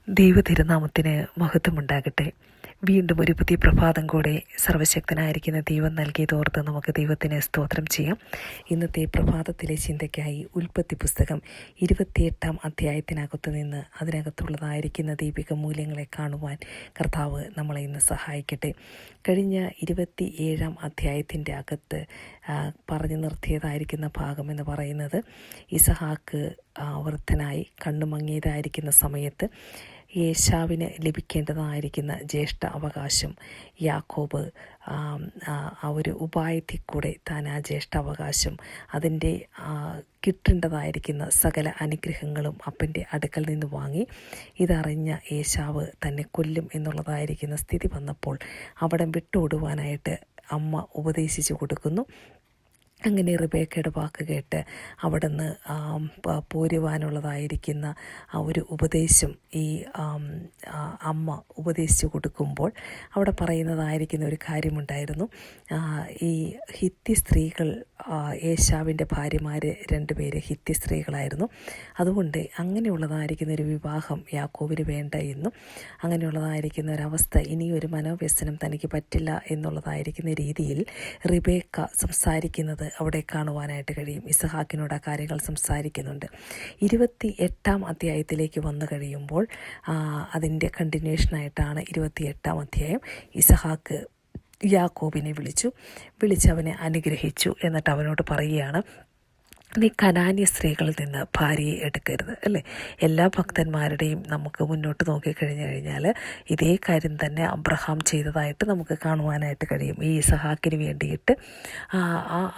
ദൈവ തിരുനാമത്തിന് മഹത്വമുണ്ടാകട്ടെ. വീണ്ടും ഒരു പുതിയ പ്രഭാതം കൂടെ സർവശക്തനായിരിക്കുന്ന ദൈവം നൽകിയതോർത്ത് നമുക്ക് ദൈവത്തിന് സ്തോത്രം ചെയ്യാം. ഇന്നത്തെ പ്രഭാതത്തിലെ ചിന്തയ്ക്കായി ഉൽപ്പത്തി പുസ്തകം 28 അധ്യായത്തിനകത്തു നിന്ന് അതിനകത്തുള്ളതായിരിക്കുന്ന ദൈവിക മൂല്യങ്ങളെ കാണുവാൻ കർത്താവ് നമ്മളെ ഇന്ന് സഹായിക്കട്ടെ. കഴിഞ്ഞ 27 അധ്യായത്തിൻ്റെ അകത്ത് പറഞ്ഞു നിർത്തിയതായിരിക്കുന്ന ഭാഗം എന്ന് പറയുന്നത് ഇസഹാക്ക് വൃദ്ധനായി കണ്ണുമങ്ങിയതായിരിക്കുന്ന സമയത്ത് ഏശാവിന് ലഭിക്കേണ്ടതായിരിക്കുന്ന ജ്യേഷ്ഠ അവകാശം യാക്കോബ് ആ ഒരു ഉപായത്തിൽ കൂടെ താൻ ആ ജ്യേഷ്ഠ അവകാശം അതിൻ്റെ കിട്ടേണ്ടതായിരിക്കുന്ന സകല അനുഗ്രഹങ്ങളും അപ്പൻ്റെ അടുക്കൽ നിന്ന് വാങ്ങി. ഇതറിഞ്ഞ ഏശാവ് തന്നെ കൊല്ലും എന്നുള്ളതായിരിക്കുന്ന സ്ഥിതി വന്നപ്പോൾ അവിടം വിട്ടോടുവാനായിട്ട് അമ്മ ഉപദേശിച്ചു കൊടുക്കുന്നു. അങ്ങനെ റിബേക്കയുടെ വാക്ക് കേട്ട് അവിടുന്ന് പോരുവാനുള്ളതായിരിക്കുന്ന ആ ഒരു ഉപദേശം ഈ അമ്മ ഉപദേശിച്ചു കൊടുക്കുമ്പോൾ അവിടെ പറയുന്നതായിരിക്കുന്ന ഒരു കാര്യമുണ്ടായിരുന്നു. ഈ ഹിത്തി സ്ത്രീകൾ ഏശാവിൻ്റെ ഭാര്യമാർ 2 പേര് ഹിത്തി സ്ത്രീകളായിരുന്നു. അതുകൊണ്ട് അങ്ങനെയുള്ളതായിരിക്കുന്ന ഒരു വിവാഹം യാക്കോബിന് വേണ്ട എന്നും അങ്ങനെയുള്ളതായിരിക്കുന്ന ഒരവസ്ഥ ഇനിയൊരു മനോവ്യസനം തനിക്ക് പറ്റില്ല എന്നുള്ളതായിരിക്കുന്ന രീതിയിൽ റിബേക്ക സംസാരിക്കുന്നത് അവിടെ കാണുവാനായിട്ട് കഴിയും. ഇസഹാക്കിനോട് ആ കാര്യങ്ങൾ സംസാരിക്കുന്നുണ്ട്. 28 അധ്യായത്തിലേക്ക് വന്നു കഴിയുമ്പോൾ അതിൻ്റെ കണ്ടിന്യൂഷനായിട്ടാണ് 28 അധ്യായം. ഇസഹാക്ക് യാക്കോബിനെ വിളിച്ചവനെ അനുഗ്രഹിച്ചു. എന്നിട്ട് അവനോട് പറയുകയാണ്, നീ കനാന്യ സ്ത്രീകളിൽ നിന്ന് ഭാര്യയെ എടുക്കരുത്. അല്ലേ? എല്ലാ ഭക്തന്മാരുടെയും നമുക്ക് മുന്നോട്ട് നോക്കിക്കഴിഞ്ഞു കഴിഞ്ഞാൽ ഇതേ കാര്യം തന്നെ അബ്രഹാം ചെയ്തതായിട്ട് നമുക്ക് കാണുവാനായിട്ട് കഴിയും. ഈ ഇസഹാക്കിന് വേണ്ടിയിട്ട്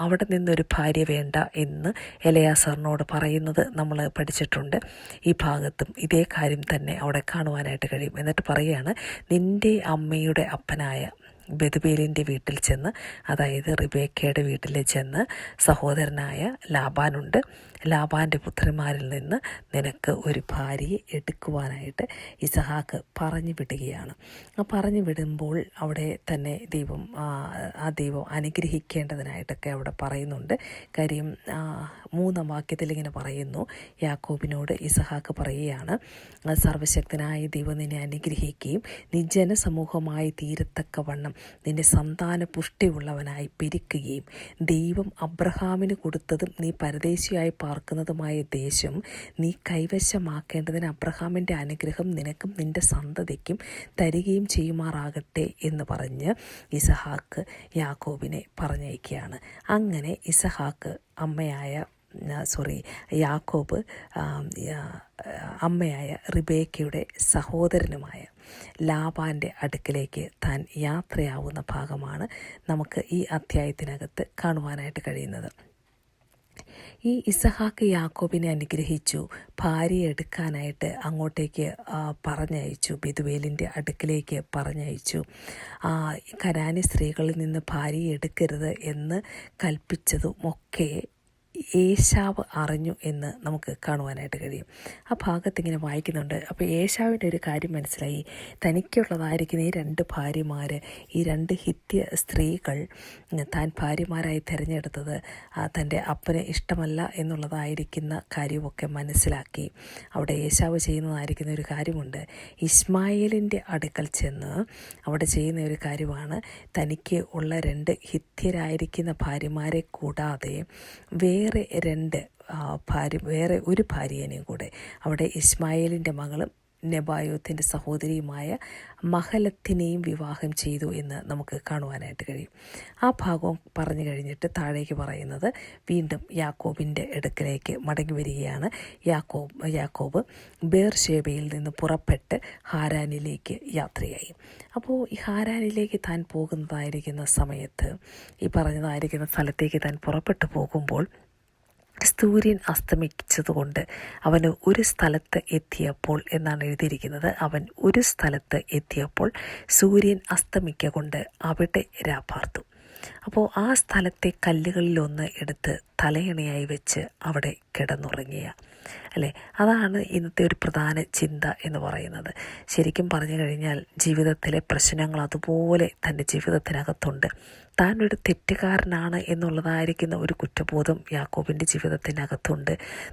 അവിടെ നിന്നൊരു ഭാര്യ വേണ്ട എന്ന് എലയാസാറിനോട് പറയുന്നത് നമ്മൾ പഠിച്ചിട്ടുണ്ട്. ഈ ഭാഗത്തും ഇതേ കാര്യം തന്നെ അവിടെ കാണുവാനായിട്ട് കഴിയും. എന്നിട്ട് പറയുകയാണ്, നിൻ്റെ അമ്മയുടെ അപ്പനായ ബെതുബേലിൻ്റെ വീട്ടിൽ ചെന്ന്, അതായത് റിബേക്കയുടെ വീട്ടിൽ ചെന്ന് സഹോദരനായ ലാബാനുണ്ട്, ലാബാൻ്റെ പുത്രന്മാരിൽ നിന്ന് നിനക്ക് ഒരു ഭാര്യയെ എടുക്കുവാനായിട്ട് ഇസഹാക്ക് പറഞ്ഞു വിടുകയാണ്. പറഞ്ഞു വിടുമ്പോൾ അവിടെ തന്നെ ദൈവം അനുഗ്രഹിക്കേണ്ടതിനായിട്ടൊക്കെ അവിടെ പറയുന്നുണ്ട്. കാര്യം 3 വാക്യത്തിൽ ഇങ്ങനെ പറയുന്നു, യാക്കോബിനോട് ഇസഹാക്ക് പറയുകയാണ്, സർവശക്തനായ ദൈവം നിന്നെ അനുഗ്രഹിക്കുകയും നീ ജനസമൂഹമായി തീരത്തക്കവണ്ണം നിന്റെ സന്താന പുഷ്ടിയുള്ളവനായി പെരുക്കുകയും ദൈവം അബ്രഹാമിന് കൊടുത്തതും നീ പരദേശിയായി പാർക്കുന്നതുമായ ദേശം നീ കൈവശമാക്കേണ്ടതിന് അബ്രഹാമിൻ്റെ അനുഗ്രഹം നിനക്കും നിന്റെ സന്തതിക്കും തരികയും ചെയ്യുമാറാകട്ടെ എന്ന് പറഞ്ഞ് ഇസഹാക്ക് യാക്കോബിനെ പറഞ്ഞയക്കുകയാണ്. അങ്ങനെ ഇസഹാക്ക് യാക്കോബ് അമ്മയായ റിബേക്കയുടെ സഹോദരനുമായ ലാബാൻ്റെ അടുക്കിലേക്ക് താൻ യാത്രയാവുന്ന ഭാഗമാണ് നമുക്ക് ഈ അധ്യായത്തിനകത്ത് കാണുവാനായിട്ട് കഴിയുന്നത്. ഈ ഇസഹാക്ക് യാക്കോബിനെ അനുഗ്രഹിച്ചു, ഭാര്യയെ എടുക്കാനായിട്ട് അങ്ങോട്ടേക്ക് പറഞ്ഞയച്ചു, ബെതുവേലിൻ്റെ അടുക്കിലേക്ക് പറഞ്ഞയച്ചു. കനാന്യ സ്ത്രീകളിൽ നിന്ന് ഭാര്യയെ എടുക്കരുത് എന്ന് കൽപ്പിച്ചതുമൊക്കെ ഏശാവ് അറിഞ്ഞു എന്ന് നമുക്ക് കാണുവാനായിട്ട് കഴിയും. ആ ഭാഗത്തിങ്ങനെ വായിക്കുന്നുണ്ട്. അപ്പോൾ ഏശാവിൻ്റെ ഒരു കാര്യം മനസ്സിലായി. തനിക്കുള്ളതായിരിക്കുന്ന ഈ 2 ഭാര്യമാർ, ഈ 2 ഹിത്യ സ്ത്രീകൾ താൻ ഭാര്യമാരായി തിരഞ്ഞെടുത്തത് തൻ്റെ അപ്പന് ഇഷ്ടമല്ല എന്നുള്ളതായിരിക്കുന്ന കാര്യമൊക്കെ മനസ്സിലാക്കി. അവിടെ ഏശാവ് ചെയ്യുന്നതായിരിക്കുന്ന ഒരു കാര്യമുണ്ട്. ഇസ്മായേലിൻ്റെ അടുക്കൽ ചെന്ന് അവിടെ ചെയ്യുന്ന ഒരു കാര്യമാണ്, തനിക്ക് ഉള്ള 2 ഹിത്യരായിരിക്കുന്ന ഭാര്യമാരെ കൂടാതെ വേറെ ഒരു ഭാര്യനെയും കൂടെ അവിടെ ഇസ്മായേലിൻ്റെ മകളും നെബായോത്തിൻ്റെ സഹോദരിയുമായ മഹലത്തിനെയും വിവാഹം ചെയ്തു എന്ന് നമുക്ക് കാണുവാനായിട്ട് കഴിയും. ആ ഭാഗവും പറഞ്ഞു കഴിഞ്ഞിട്ട് താഴേക്ക് പറയുന്നത്, വീണ്ടും യാക്കോബിൻ്റെ അടുക്കലേക്ക് മടങ്ങി വരികയാണ്. യാക്കോബ് ബേർഷേബയിൽ നിന്ന് പുറപ്പെട്ട് ഹാരാനിലേക്ക് യാത്രയായി. അപ്പോൾ ഈ ഹാരാനിലേക്ക് താൻ പോകുന്നതായിരിക്കുന്ന സമയത്ത്, ഈ പറഞ്ഞതായിരിക്കുന്ന സ്ഥലത്തേക്ക് താൻ പുറപ്പെട്ടു പോകുമ്പോൾ സൂര്യൻ അസ്തമിച്ചതുകൊണ്ട് അവന് ഒരു സ്ഥലത്ത് എത്തിയപ്പോൾ എന്നാണ് എഴുതിയിരിക്കുന്നത്. അവൻ ഒരു സ്ഥലത്ത് എത്തിയപ്പോൾ സൂര്യൻ അസ്തമിക്കൊണ്ട് അവിടെ രാപാർത്തു. അപ്പോൾ ആ സ്ഥലത്തെ കല്ലുകളിലൊന്ന് എടുത്ത് തലയണയായി വെച്ച് അവിടെ കിടന്നുറങ്ങിയ അല്ലേ? അതാണ് ഇന്നത്തെ ഒരു പ്രധാന ചിന്ത എന്ന് പറയുന്നത്. ശരിക്കും പറഞ്ഞു കഴിഞ്ഞാൽ ജീവിതത്തിലെ പ്രശ്നങ്ങൾ അതുപോലെ തൻ്റെ ജീവിതത്തിനകത്തുണ്ട്. താൻ ഒരു തെറ്റുകാരനാണ് എന്നുള്ളതായിരിക്കുന്ന ഒരു കുറ്റബോധം യാക്കോബിൻ്റെ ജീവിതത്തിനകത്തുണ്ട്.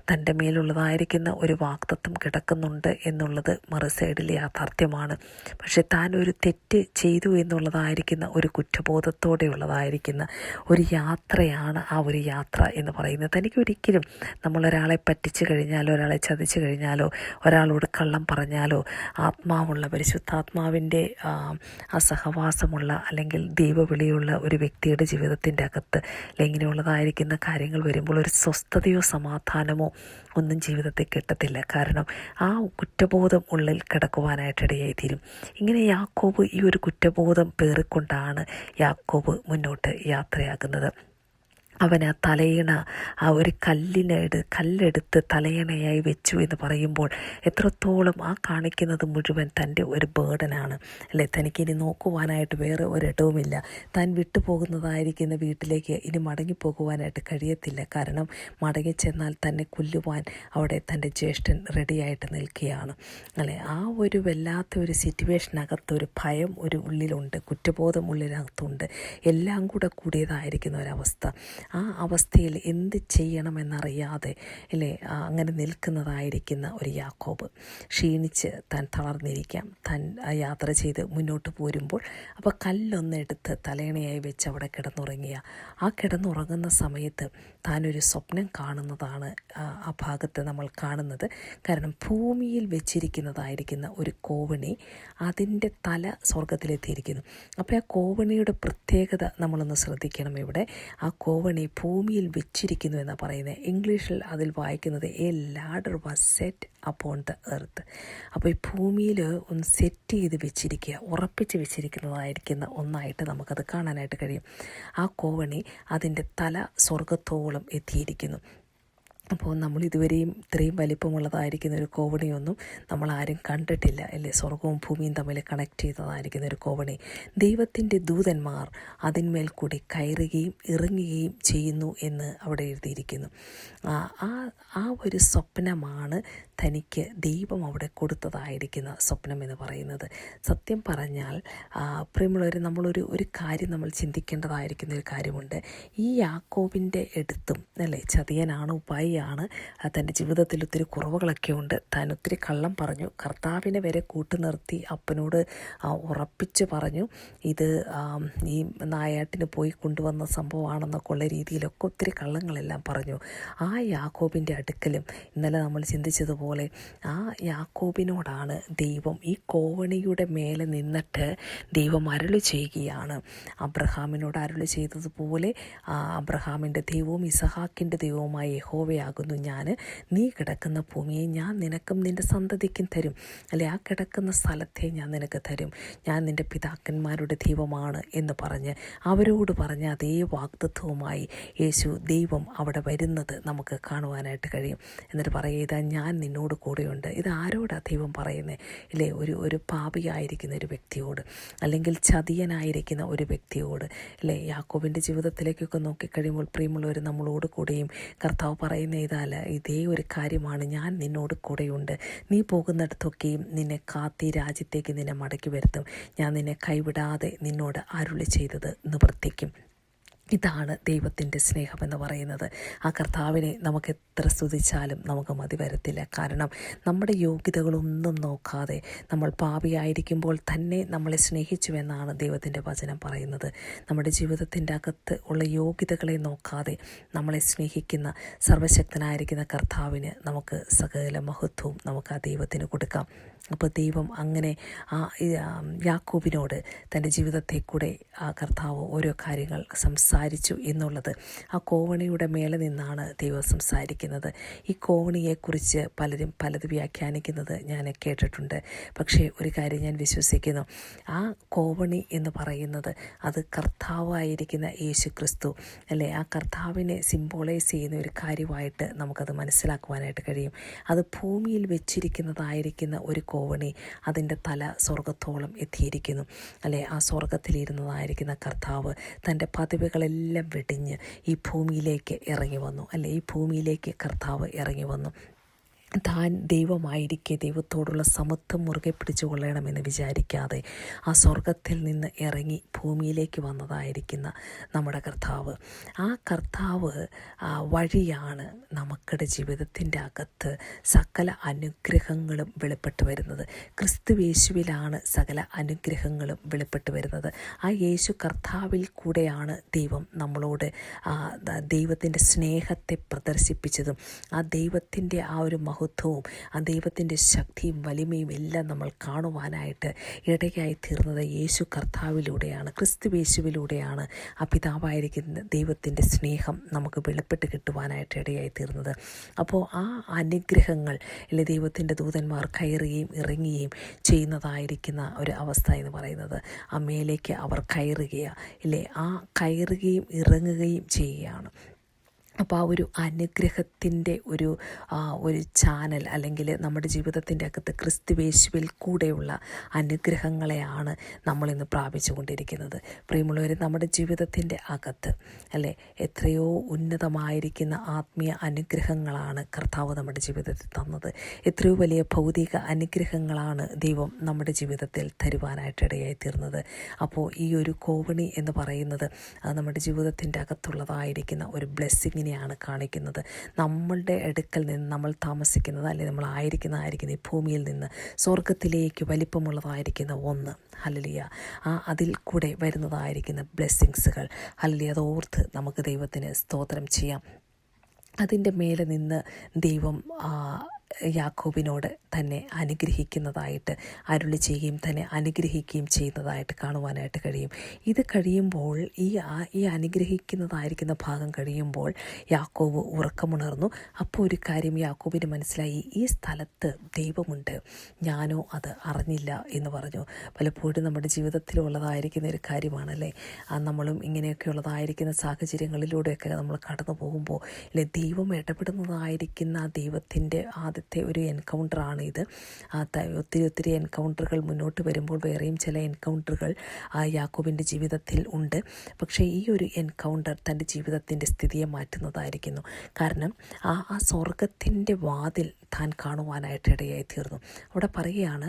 തൻ്റെ മേലുള്ളതായിരിക്കുന്ന ഒരു വാഗ്ദത്തം കിടക്കുന്നുണ്ട് എന്നുള്ളത് മറു സൈഡിലെ യാഥാർത്ഥ്യമാണ്. പക്ഷെ താൻ ഒരു തെറ്റ് ചെയ്തു എന്നുള്ളതായിരിക്കുന്ന ഒരു കുറ്റബോധത്തോടെ ഉള്ളതായിരിക്കുന്ന ഒരു യാത്രയാണ് ആ ഒരു യാത്ര എന്ന് പറയുന്നത്. തനിക്കൊരിക്കലും നമ്മളൊരാളെ പറ്റിച്ചു കഴിഞ്ഞാലോ, ഒരാളെ ചതിച്ചു കഴിഞ്ഞാലോ, ഒരാളോട് കള്ളം പറഞ്ഞാലോ, ആത്മാവുള്ള പരിശുദ്ധാത്മാവിൻ്റെ ആ സഹവാസമുള്ള അല്ലെങ്കിൽ ദൈവവിളിയുള്ള ഒരു വ്യക്തിയുടെ ജീവിതത്തിൻ്റെ അകത്ത് ഇങ്ങനെയുള്ളതായിരിക്കുന്ന കാര്യങ്ങൾ വരുമ്പോൾ ഒരു സ്വസ്ഥതയോ സമാധാനമോ ഒന്നും ജീവിതത്തിൽ കിട്ടത്തില്ല. കാരണം ആ കുറ്റബോധം ഉള്ളിൽ കിടക്കുവാനായിട്ടിടയായി തീരും. ഇങ്ങനെ യാക്കോബ് ഈ ഒരു കുറ്റബോധം പേറിക്കൊണ്ടാണ് യാക്കോബ് മുന്നോട്ട് യാത്രയാകുന്നത്. അവൻ ആ തലയിണ ആ ഒരു കല്ലെടുത്ത് തലയിണയായി വെച്ചു എന്ന് പറയുമ്പോൾ എത്രത്തോളം ആ കാണിക്കുന്നത് മുഴുവൻ തൻ്റെ ഒരു ബേർഡനാണ്, അല്ലേ? തനിക്കിനി നോക്കുവാനായിട്ട് വേറെ ഒരിടവുമില്ല. താൻ വിട്ടുപോകുന്നതായിരിക്കുന്ന വീട്ടിലേക്ക് ഇനി മടങ്ങിപ്പോകുവാനായിട്ട് കഴിയത്തില്ല. കാരണം മടങ്ങിച്ചെന്നാൽ തന്നെ കൊല്ലുവാൻ അവിടെ തൻ്റെ ജ്യേഷ്ഠൻ റെഡിയായിട്ട് നിൽക്കുകയാണ്, അല്ലേ? ആ ഒരു വല്ലാത്ത ഒരു സിറ്റുവേഷനകത്തൊരു ഭയം ഒരു ഉള്ളിലുണ്ട്, കുറ്റബോധം ഉള്ളിനകത്തുണ്ട്, എല്ലാം കൂടിയതായിരിക്കുന്ന ഒരവസ്ഥ. ആ അവസ്ഥയിൽ എന്ത് ചെയ്യണമെന്നറിയാതെ അല്ലേ അങ്ങനെ നിൽക്കുന്നതായിരിക്കുന്ന ഒരു യാക്കോബ് ക്ഷീണിച്ച് താൻ തളർന്നിരിക്കാം. താൻ യാത്ര ചെയ്ത് മുന്നോട്ട് പോരുമ്പോൾ അപ്പോൾ കല്ലൊന്നെടുത്ത് തലയണയായി വെച്ച് അവിടെ കിടന്നുറങ്ങിയ ആ കിടന്നുറങ്ങുന്ന സമയത്ത് താനൊരു സ്വപ്നം കാണുന്നതാണ് ആ ഭാഗത്ത് നമ്മൾ കാണുന്നത്. കാരണം ഭൂമിയിൽ വെച്ചിരിക്കുന്നതായിരിക്കുന്ന ഒരു കോവണി, അതിൻ്റെ തല സ്വർഗത്തിലെത്തിയിരിക്കുന്നു. അപ്പോൾ ആ കോവണിയുടെ പ്രത്യേകത നമ്മളൊന്ന് ശ്രദ്ധിക്കണം. ഇവിടെ ആ കോവണി ഭൂമിയിൽ വെച്ചിരിക്കുന്നു എന്നാണ് പറയുന്നത്. ഇംഗ്ലീഷിൽ അതിൽ വായിക്കുന്നത് A ladder was set upon the earth. അപ്പോൾ ഈ ഭൂമിയിൽ ഒന്ന് സെറ്റ് ചെയ്ത് വെച്ചിരിക്കുക, ഉറപ്പിച്ച് വെച്ചിരിക്കുന്നതായിരിക്കുന്ന ഒന്നായിട്ട് നമുക്കത് കാണാനായിട്ട് കഴിയും. ആ കോവണി അതിൻ്റെ തല സ്വർഗത്തോളം എത്തിയിരിക്കുന്നു. അപ്പോൾ നമ്മൾ ഇതുവരെയും ഇത്രയും വലിപ്പമുള്ളതായിരിക്കുന്ന ഒരു കോവണിയൊന്നും നമ്മൾ ആരും കണ്ടിട്ടില്ല, അല്ലേ? സ്വർഗവും ഭൂമിയും തമ്മിൽ കണക്ട് ചെയ്തതായിരിക്കുന്ന ഒരു കോവണി. ദൈവത്തിൻ്റെ ദൂതന്മാർ അതിന്മേൽ കൂടി കയറുകയും ഇറങ്ങുകയും ചെയ്യുന്നു എന്ന് അവിടെ എഴുതിയിരിക്കുന്നു. ആ ഒരു സ്വപ്നമാണ് തനിക്ക് ദൈവം അവിടെ കൊടുത്തതായിരിക്കുന്ന സ്വപ്നം എന്ന് പറയുന്നത്. സത്യം പറഞ്ഞാൽ പ്രിയമുള്ളവർ, ഒരു കാര്യം നമ്മൾ ചിന്തിക്കേണ്ടതായിരിക്കുന്ന ഒരു കാര്യമുണ്ട്. ഈ യാക്കോബിൻ്റെ അടുത്തും അല്ലേ ചതിയനാണ്, ഉപായിയാണ്, തൻ്റെ ജീവിതത്തിൽ ഒത്തിരി കുറവുകളൊക്കെ ഉണ്ട്. താൻ ഒത്തിരി കള്ളം പറഞ്ഞു, കർത്താവിനെ വരെ കൂട്ടുനിർത്തി അപ്പനോട് ഉറപ്പിച്ച് പറഞ്ഞു ഇത് ഈ നായാട്ടിന് പോയി കൊണ്ടുവന്ന സംഭവമാണെന്നൊക്കെ ഉള്ള രീതിയിലൊക്കെ ഒത്തിരി കള്ളങ്ങളെല്ലാം പറഞ്ഞു. ആ യാക്കോബിൻ്റെ അടുക്കലും ഇന്നലെ നമ്മൾ ചിന്തിച്ചതുപോലെ ആ യാക്കോബിനോടാണ് ദൈവം ഈ കോവണിയുടെ മേലെ നിന്നിട്ട് ദൈവം അരുളി ചെയ്യുകയാണ്. അബ്രഹാമിനോട് അരുളി ചെയ്തതുപോലെ അബ്രഹാമിൻ്റെ ദൈവവും ഇസഹാക്കിൻ്റെ ദൈവവുമായ യഹോവയാകുന്നു ഞാൻ. നീ കിടക്കുന്ന ഭൂമിയെ ഞാൻ നിനക്കും നിൻ്റെ സന്തതിക്കും തരും, അല്ലെ? ആ കിടക്കുന്ന സ്ഥലത്തെ ഞാൻ നിനക്ക് തരും. ഞാൻ നിൻ്റെ പിതാക്കന്മാരുടെ ദൈവമാണ് എന്ന് പറഞ്ഞ് അവരോട് പറഞ്ഞ അതേ വാഗ്ദത്തവുമായി ദൈവം അവിടെ വരുന്നത് നമുക്ക് കാണുവാനായിട്ട് കഴിയും. എന്നിട്ട് പറയുക, ഞാൻ നിന്നോട് കൂടെയുണ്ട്. ഇത് ആരോടാ ദൈവം പറയുന്നത്? ഇല്ലേ? ഒരു പാപിയായിരിക്കുന്ന ഒരു വ്യക്തിയോട്, അല്ലെങ്കിൽ ചതിയനായിരിക്കുന്ന ഒരു വ്യക്തിയോട്, അല്ലേ? യാക്കോബിൻ്റെ ജീവിതത്തിലേക്കൊക്കെ നോക്കിക്കഴിയുമ്പോൾ പ്രിയമുള്ളവർ, നമ്മളോട് കൂടെയും കർത്താവ് പറയുന്ന ഇതേ ഒരു കാര്യമാണ്. ഞാൻ നിന്നോട് കൂടെയുണ്ട്. നീ പോകുന്നിടത്തൊക്കെയും നിന്നെ കാത്തി രാജ്യത്തേക്ക് നിന്നെ മടക്കി വരുത്തും. ഞാൻ നിന്നെ കൈവിടാതെ നിന്നോട് അരുളി ചെയ്തത് നിവർത്തിക്കും. ഇതാണ് ദൈവത്തിൻ്റെ സ്നേഹമെന്ന് പറയുന്നത്. ആ കർത്താവിനെ നമുക്ക് എത്ര സ്തുതിച്ചാലും നമുക്ക് മതി വരത്തില്ല. കാരണം നമ്മുടെ യോഗ്യതകളൊന്നും നോക്കാതെ നമ്മൾ പാപിയായിരിക്കുമ്പോൾ തന്നെ നമ്മളെ സ്നേഹിച്ചുവെന്നാണ് ദൈവത്തിൻ്റെ വചനം പറയുന്നത്. നമ്മുടെ ജീവിതത്തിൻ്റെ അകത്ത് ഉള്ള യോഗ്യതകളെ നോക്കാതെ നമ്മളെ സ്നേഹിക്കുന്ന സർവശക്തനായിരിക്കുന്ന കർത്താവിന് നമുക്ക് സകല മഹത്വവും നമുക്ക് ആ ദൈവത്തിന് കൊടുക്കാം. അപ്പോൾ ദൈവം അങ്ങനെ ആ യാക്കോബിനോട് തൻ്റെ ജീവിതത്തെ കൂടെ ആ കർത്താവ് ഓരോ കാര്യങ്ങൾ സംസാരിച്ചു എന്നുള്ളത് ആ കോവണിയുടെ മേലെ നിന്നാണ് ദൈവം സംസാരിക്കുന്നത്. ഈ കോവണിയെക്കുറിച്ച് പലരും പലത് വ്യാഖ്യാനിക്കുന്നത് ഞാൻ കേട്ടിട്ടുണ്ട്. പക്ഷേ ഒരു കാര്യം ഞാൻ വിശ്വസിക്കുന്നു, ആ കോവണി എന്ന് പറയുന്നത് അത് കർത്താവായിരിക്കുന്ന യേശു ക്രിസ്തു, അല്ലേ? ആ കർത്താവിനെ സിംബോളൈസ് ചെയ്യുന്ന ഒരു കാര്യമായിട്ട് നമുക്കത് മനസ്സിലാക്കുവാനായിട്ട് കഴിയും. അത് ഭൂമിയിൽ വെച്ചിരിക്കുന്നതായിരിക്കുന്ന ഒരു കോവണി, അതിൻ്റെ തല സ്വർഗത്തോളം എത്തിയിരിക്കുന്നു, അല്ലേ? ആ സ്വർഗത്തിലിരുന്നതായിരിക്കുന്ന കർത്താവ് തൻ്റെ പദവികളെല്ലാം വെടിഞ്ഞ് ഈ ഭൂമിയിലേക്ക് ഇറങ്ങി വന്നു, അല്ലേ? ഈ ഭൂമിയിലേക്ക് കർത്താവ് ഇറങ്ങി വന്നു. താൻ ദൈവമായിരിക്കെ ദൈവത്തോടുള്ള സമത്വം മുറുകെ പിടിച്ചു കൊള്ളണമെന്ന് വിചാരിക്കാതെ ആ സ്വർഗത്തിൽ നിന്ന് ഇറങ്ങി ഭൂമിയിലേക്ക് വന്നതായിരിക്കുന്ന നമ്മുടെ കർത്താവ്, ആ കർത്താവ് വഴിയാണ് നമുക്കുടെ ജീവിതത്തിൻ്റെ അകത്ത് സകല അനുഗ്രഹങ്ങളും വെളിപ്പെട്ട് വരുന്നത്. ക്രിസ്തുയേശുവിലാണ് സകല അനുഗ്രഹങ്ങളും വെളിപ്പെട്ട് വരുന്നത്. ആ യേശു കർത്താവിൽ കൂടെയാണ് ദൈവം നമ്മളോട് ദൈവത്തിൻ്റെ സ്നേഹത്തെ പ്രദർശിപ്പിച്ചതും ആ ദൈവത്തിൻ്റെ ആ ഒരു മഹത്വവും ആ ദൈവത്തിൻ്റെ ശക്തിയും വലിമയും എല്ലാം നമ്മൾ കാണുവാനായിട്ട് ഇടയായി തീർന്നത് യേശു കർത്താവിലൂടെയാണ്, ക്രിസ്തുയേശുവിലൂടെയാണ് ആ പിതാവായിരിക്കുന്ന ദൈവത്തിൻ്റെ സ്നേഹം നമുക്ക് വെളിപ്പെട്ട് കിട്ടുവാനായിട്ട് ഇടയായി തീർന്നത്. അപ്പോൾ ആ അനുഗ്രഹങ്ങൾ അല്ലെ ദൈവത്തിൻ്റെ ദൂതന്മാർ കയറുകയും ഇറങ്ങുകയും ചെയ്യുന്നതായിരിക്കുന്ന ഒരു അവസ്ഥ എന്ന് പറയുന്നത്, ആ മേലേക്ക് അവർ കയറുകയാണ് ഇല്ലേ, ആ കയറുകയും ഇറങ്ങുകയും ചെയ്യുകയാണ്. അപ്പോൾ ആ ഒരു അനുഗ്രഹത്തിൻ്റെ ഒരു ചാനൽ അല്ലെങ്കിൽ നമ്മുടെ ജീവിതത്തിൻ്റെ അകത്ത് ക്രിസ്തുയേശുവിൽ കൂടെയുള്ള അനുഗ്രഹങ്ങളെയാണ് നമ്മളിന്ന് പ്രാപിച്ചു കൊണ്ടിരിക്കുന്നത്. പ്രിയമുള്ളവർ, നമ്മുടെ ജീവിതത്തിൻ്റെ അകത്ത് അല്ലേ എത്രയോ ഉന്നതമായിരിക്കുന്ന ആത്മീയ അനുഗ്രഹങ്ങളാണ് കർത്താവ് നമ്മുടെ ജീവിതത്തിൽ തന്നത്. എത്രയോ വലിയ ഭൗതിക അനുഗ്രഹങ്ങളാണ് ദൈവം നമ്മുടെ ജീവിതത്തിൽ തരുവാനായിട്ട് ഇടയായി തീർന്നത്. അപ്പോൾ ഈ ഒരു കോവണി എന്ന് പറയുന്നത് നമ്മുടെ ജീവിതത്തിൻ്റെ അകത്തുള്ളതായിരിക്കുന്ന ഒരു ബ്ലെസ്സിങ്ങിനെയാണ് കാണിക്കുന്നത്. നമ്മളുടെ അടുക്കൽ നിന്ന് നമ്മൾ താമസിക്കുന്നത് അല്ലെങ്കിൽ നമ്മൾ ആയിരിക്കുന്ന ഈ ഭൂമിയിൽ നിന്ന് സ്വർഗത്തിലേക്ക് വലിപ്പമുള്ളതായിരിക്കുന്ന ഒന്ന്, ഹല്ലേലൂയ, അതിൽ കൂടെ വരുന്നതായിരിക്കുന്ന ബ്ലെസ്സിങ്സുകൾ, ഹല്ലേലൂയ, അത് ഓർത്ത് നമുക്ക് ദൈവത്തിന് സ്തോത്രം ചെയ്യാം. അതിൻ്റെ മേലെ നിന്ന് ദൈവം യാക്കോബിനോട് തന്നെ അനുഗ്രഹിക്കുന്നതായിട്ട് അരുളി ചെയ്യുകയും തന്നെ അനുഗ്രഹിക്കുകയും ചെയ്യുന്നതായിട്ട് കാണുവാനായിട്ട് കഴിയും. ഇത് കഴിയുമ്പോൾ ഈ അനുഗ്രഹിക്കുന്നതായിരിക്കുന്ന ഭാഗം കഴിയുമ്പോൾ യാക്കോബ് ഉറക്കമുണർന്നു. അപ്പോൾ ഒരു കാര്യം യാക്കോബിന് മനസ്സിലായി, ഈ സ്ഥലത്ത് ദൈവമുണ്ട്, ഞാനോ അത് അറിഞ്ഞില്ല എന്ന് പറഞ്ഞു. പലപ്പോഴും നമ്മുടെ ജീവിതത്തിലുള്ളതായിരിക്കുന്ന ഒരു കാര്യമാണല്ലേ, നമ്മളും ഇങ്ങനെയൊക്കെയുള്ളതായിരിക്കുന്ന സാഹചര്യങ്ങളിലൂടെയൊക്കെ നമ്മൾ കടന്നു പോകുമ്പോൾ അല്ലെ ദൈവം ഇടപെടുന്നതായിരിക്കുന്ന ദൈവത്തിൻ്റെ ആദ്യത്തെ ഒരു എൻകൗണ്ടറാണ് ഇത്. ഒത്തിരി എൻകൗണ്ടറുകൾ മുന്നോട്ട് വരുമ്പോൾ വേറെയും ചില എൻകൗണ്ടറുകൾ യാക്കോബിൻ്റെ ജീവിതത്തിൽ ഉണ്ട്. പക്ഷേ ഈ ഒരു എൻകൗണ്ടർ തൻ്റെ ജീവിതത്തിൻ്റെ സ്ഥിതിയെ മാറ്റുന്നതായിരിക്കുന്നു. കാരണം ആ സ്വർഗത്തിൻ്റെ വാതിൽ താൻ കാണുവാനായിട്ട് ഇടയായി തീർന്നു. അവിടെ പറയുകയാണ്,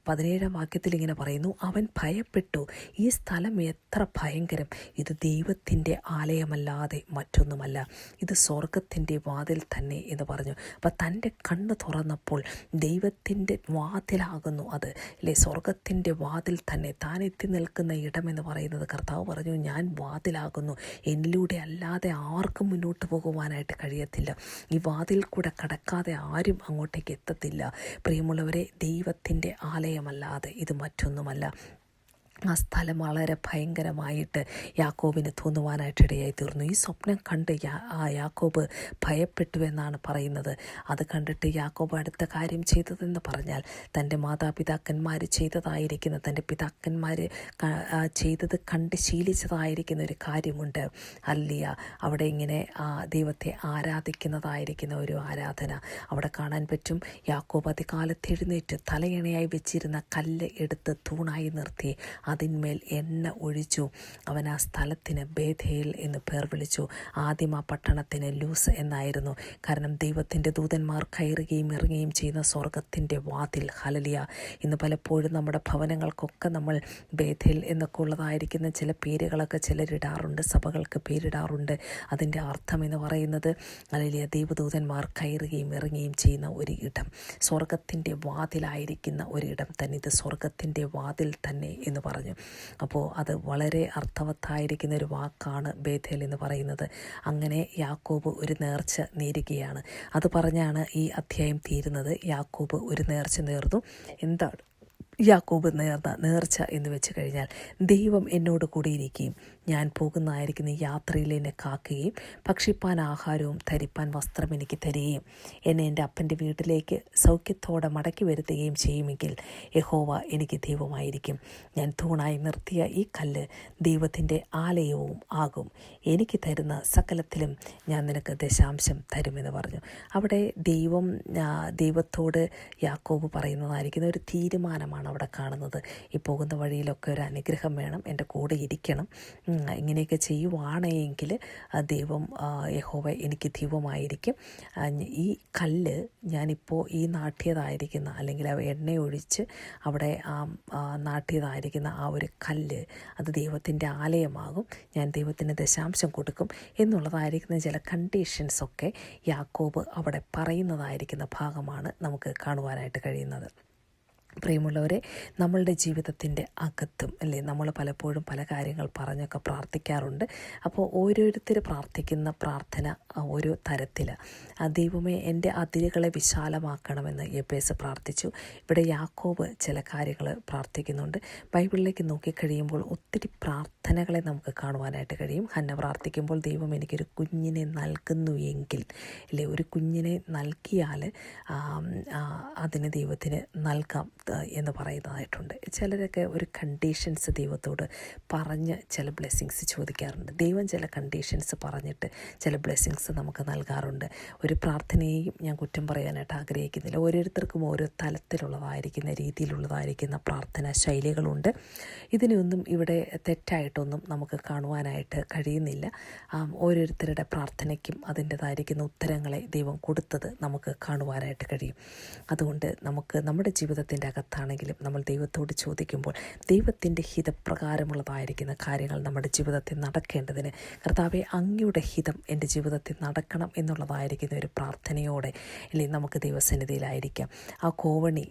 17-ാം വാക്യത്തിൽ ഇങ്ങനെ പറയുന്നു, അവൻ ഭയപ്പെട്ടു, ഈ സ്ഥലം എത്ര ഭയങ്കരം, ഇത് ദൈവത്തിൻ്റെ ആലയമല്ലാതെ മറ്റൊന്നുമല്ല, ഇത് സ്വർഗത്തിൻ്റെ വാതിൽ തന്നെ എന്ന് പറഞ്ഞു. അപ്പം തൻ്റെ കണ്ണ് തുറന്നപ്പോൾ ദൈവത്തിൻ്റെ വാതിലാകുന്നു അത് അല്ലേ, സ്വർഗത്തിൻ്റെ വാതിൽ തന്നെ. താൻ എത്തി നിൽക്കുന്ന ഇടമെന്ന് പറയുന്നത് കർത്താവ് പറഞ്ഞു, ഞാൻ വാതിലാകുന്നു, എന്നിലൂടെ അല്ലാതെ ആർക്കും മുന്നോട്ട് പോകുവാനായിട്ട് കഴിയത്തില്ല, ഈ വാതിൽ കൂടെ കടക്കാതെ ആരും അങ്ങോട്ടേക്ക് എത്തത്തില്ല. പ്രിയമുള്ളവരെ, ദൈവത്തിൻ്റെ ആലയമല്ലാതെ ഇത് മറ്റൊന്നുമല്ല. ആ സ്ഥലം വളരെ ഭയങ്കരമായിട്ട് യാക്കോബിന് തോന്നുവാനായിട്ട് ഇടയായി തീർന്നു. ഈ സ്വപ്നം കണ്ട് യാക്കോബ് ഭയപ്പെട്ടു എന്നാണ് പറയുന്നത്. അത് കണ്ടിട്ട് യാക്കോബ് അടുത്ത കാര്യം ചെയ്തതെന്ന് പറഞ്ഞാൽ, തൻ്റെ മാതാപിതാക്കന്മാർ ചെയ്തതായിരിക്കുന്ന, തൻ്റെ പിതാക്കന്മാർ ചെയ്തത് കണ്ട് ശീലിച്ചതായിരിക്കുന്ന ഒരു കാര്യമുണ്ട്. ഹല്ലേലൂയ, അവിടെ ഇങ്ങനെ ദൈവത്തെ ആരാധിക്കുന്നതായിരിക്കുന്ന ഒരു ആരാധന അവിടെ കാണാൻ പറ്റും. യാക്കോബ് അതികാലത്ത് എഴുന്നേറ്റ് തലയണയായി വെച്ചിരുന്ന കല്ല് എടുത്ത് തൂണായി നിർത്തി അതിന്മേൽ എണ്ണ ഒഴിച്ചു. അവൻ ആ സ്ഥലത്തിന് ബേഥേൽ എന്ന് പേർ വിളിച്ചു. ആദ്യം ആ പട്ടണത്തിന് ലൂസ് എന്നായിരുന്നു. കാരണം ദൈവത്തിൻ്റെ ദൂതന്മാർ കയറുകയും ഇറങ്ങുകയും ചെയ്യുന്ന സ്വർഗത്തിൻ്റെ വാതിൽ. ഹല്ലേലൂയ. ഇന്ന് പലപ്പോഴും നമ്മുടെ ഭവനങ്ങൾക്കൊക്കെ നമ്മൾ ബേഥേൽ എന്നൊക്കെ ഉള്ളതായിരിക്കുന്ന ചില പേരുകളൊക്കെ ചിലരിടാറുണ്ട്, സഭകൾക്ക് പേരിടാറുണ്ട്. അതിൻ്റെ അർത്ഥം എന്ന് പറയുന്നത് ഹല്ലേലൂയ, ദൈവദൂതന്മാർ കയറുകയും ഇറങ്ങുകയും ചെയ്യുന്ന ഒരു ഇടം, സ്വർഗത്തിൻ്റെ വാതിലായിരിക്കുന്ന ഒരിടം തന്നെ. ഇത് സ്വർഗത്തിൻ്റെ വാതിൽ തന്നെ എന്ന് പറഞ്ഞു. അപ്പോൾ അത് വളരെ അർത്ഥവത്തായിരിക്കുന്ന ഒരു വാക്കാണ് ബേഥേൽ എന്ന് പറയുന്നത്. അങ്ങനെ യാക്കോബ് ഒരു നേർച്ച നേരുകയാണ്. അത് പറഞ്ഞാണ് ഈ അധ്യായം തീരുന്നത്. യാക്കോബ് ഒരു നേർച്ച നേർന്നു. എന്താണ് യാക്കോബ് നേർന്ന നേർച്ച എന്ന് വെച്ച് കഴിഞ്ഞാൽ, ദൈവം എന്നോട് കൂടിയിരിക്കുകയും ഞാൻ പോകുന്നതായിരിക്കുന്ന യാത്രയിൽ എന്നെ കാക്കുകയും ഭക്ഷിപ്പാൻ ആഹാരവും ധരിപ്പാൻ വസ്ത്രം എനിക്ക് തരികയും എന്നെ എൻ്റെ അപ്പൻ്റെ വീട്ടിലേക്ക് സൗഖ്യത്തോടെ മടക്കി വരുത്തുകയും ചെയ്യുമെങ്കിൽ യഹോവ എനിക്ക് ദൈവമായിരിക്കും. ഞാൻ തൂണായി നിർത്തിയ ഈ കല്ല് ദൈവത്തിൻ്റെ ആലയവും ആകും. എനിക്ക് തരുന്ന സകലത്തിലും ഞാൻ നിനക്ക് ദശാംശം തരുമെന്ന് പറഞ്ഞു. അവിടെ ദൈവത്തോട് യാക്കോബ് പറയുന്നതായിരിക്കുന്ന ഒരു തീരുമാനമാണ് അവിടെ കാണുന്നത്. ഈ പോകുന്ന വഴിയിലൊക്കെ ഒരു അനുഗ്രഹം വേണം, എൻ്റെ കൂടെ ഇരിക്കണം, ഇങ്ങനെയൊക്കെ ചെയ്യുവാണെങ്കിൽ ദൈവം യഹോവ എനിക്ക് ദൈവമായിരിക്കും. ഈ കല്ല് ഞാനിപ്പോൾ ഈ നാട്ടിയതായിരിക്കുന്ന അല്ലെങ്കിൽ എണ്ണയൊഴിച്ച് അവിടെ നാട്ടിയതായിരിക്കുന്ന ആ ഒരു കല്ല് അത് ദൈവത്തിൻ്റെ ആലയമാകും, ഞാൻ ദൈവത്തിന് ദശാംശം കൊടുക്കും എന്നുള്ളതായിരിക്കുന്ന ചില കണ്ടീഷൻസൊക്കെ യാക്കോബ് അവിടെ പറയുന്നതായിരിക്കുന്ന ഭാഗമാണ് നമുക്ക് കാണുവാനായിട്ട് കഴിയുന്നത്. പ്രിയമുള്ളവരെ, നമ്മളുടെ ജീവിതത്തിൻ്റെ അകത്തും അല്ലേ, നമ്മൾ പലപ്പോഴും പല കാര്യങ്ങൾ പറഞ്ഞൊക്കെ പ്രാർത്ഥിക്കാറുണ്ട്. അപ്പോൾ ഓരോരുത്തർ പ്രാർത്ഥിക്കുന്ന പ്രാർത്ഥന ഓരോ തരത്തിലാണ്. ദൈവമേ എൻ്റെ അതിരുകളെ വിശാലമാക്കണമെന്ന് യെബേസ് പ്രാർത്ഥിച്ചു. ഇവിടെ യാക്കോബ് ചില കാര്യങ്ങൾ പ്രാർത്ഥിക്കുന്നുണ്ട്. ബൈബിളിലേക്ക് നോക്കിക്കഴിയുമ്പോൾ ഒത്തിരി പ്രാർത്ഥനകളെ നമുക്ക് കാണുവാനായിട്ട് കഴിയും. ഹന്ന പ്രാർത്ഥിക്കുമ്പോൾ ദൈവം എനിക്കൊരു കുഞ്ഞിനെ നൽകുന്നു എങ്കിൽ അല്ലേ, ഒരു കുഞ്ഞിനെ നൽകിയാൽ അതിന് ദൈവത്തിന് നൽകാം എന്ന് പറയുന്നതായിട്ടുണ്ട്. ചിലരൊക്കെ ഒരു കണ്ടീഷൻസ് ദൈവത്തോട് പറഞ്ഞ് ചില ബ്ലെസ്സിങ്സ് ചോദിക്കാറുണ്ട്. ദൈവം ചില കണ്ടീഷൻസ് പറഞ്ഞിട്ട് ചില ബ്ലെസ്സിങ്സ് നമുക്ക് നൽകാറുണ്ട്. ഒരു പ്രാർത്ഥനയെയും ഞാൻ കുറ്റം പറയാനായിട്ട് ആഗ്രഹിക്കുന്നില്ല. ഓരോരുത്തർക്കും ഓരോ തലത്തിലുള്ളതായിരിക്കുന്ന രീതിയിലുള്ളതായിരിക്കുന്ന പ്രാർത്ഥനാ ശൈലികളുണ്ട്. ഇതിനൊന്നും ഇവിടെ തെറ്റായിട്ടൊന്നും നമുക്ക് കാണുവാനായിട്ട് കഴിയുന്നില്ല. ഓരോരുത്തരുടെ പ്രാർത്ഥനയ്ക്കും അതിൻ്റെതായിരിക്കുന്ന ഉത്തരങ്ങളെ ദൈവം കൊടുത്തത് നമുക്ക് കാണുവാനായിട്ട് കഴിയും. അതുകൊണ്ട് നമുക്ക് നമ്മുടെ ജീവിതത്തിൻ്റെ അകത്താണെങ്കിലും നമ്മൾ ദൈവത്തോട് ചോദിക്കുമ്പോൾ ദൈവത്തിൻ്റെ ഹിതപ്രകാരമുള്ളതായിരിക്കുന്ന കാര്യങ്ങൾ നമ്മുടെ ജീവിതത്തിൽ നടക്കേണ്ടതിന് കർത്താവെ അങ്ങയുടെ ഹിതം എൻ്റെ ജീവിതത്തിൽ നടക്കണം എന്നുള്ളതായിരിക്കുന്ന ഒരു പ്രാർത്ഥനയോടെ അല്ലേ നമുക്ക് ദൈവസന്നിധിയിലായിരിക്കാം. ആ കോവണി,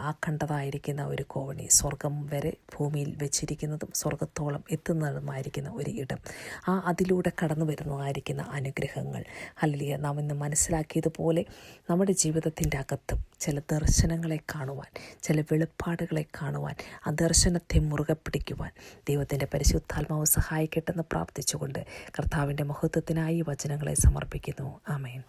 ആ കണ്ടതായിരിക്കുന്ന ഒരു കോവണി സ്വർഗം വരെ ഭൂമിയിൽ വെച്ചിരിക്കുന്നതും സ്വർഗത്തോളം എത്തുന്നതുമായിരിക്കുന്ന ഒരു ഇടം, അതിലൂടെ കടന്നു വരുന്നതായിരിക്കുന്ന അനുഗ്രഹങ്ങൾ ഹല്ലേലൂയ. നാം ഇന്ന് മനസ്സിലാക്കിയതുപോലെ നമ്മുടെ ജീവിതത്തിൻ്റെ അകത്തും ചില ദർശനങ്ങളെ കാണുവാൻ, ചില വെളിപ്പാടുകളെ കാണുവാൻ, ആ ദർശനത്തെ മുറുകെ പിടിക്കുവാൻ ദൈവത്തിൻ്റെ പരിശുദ്ധാത്മാവ് സഹായിക്കട്ടെന്ന് പ്രാർത്ഥിച്ചുകൊണ്ട് കർത്താവിൻ്റെ മഹത്വത്തിനായി വചനങ്ങളെ സമർപ്പിക്കുന്നു. ആമേൻ.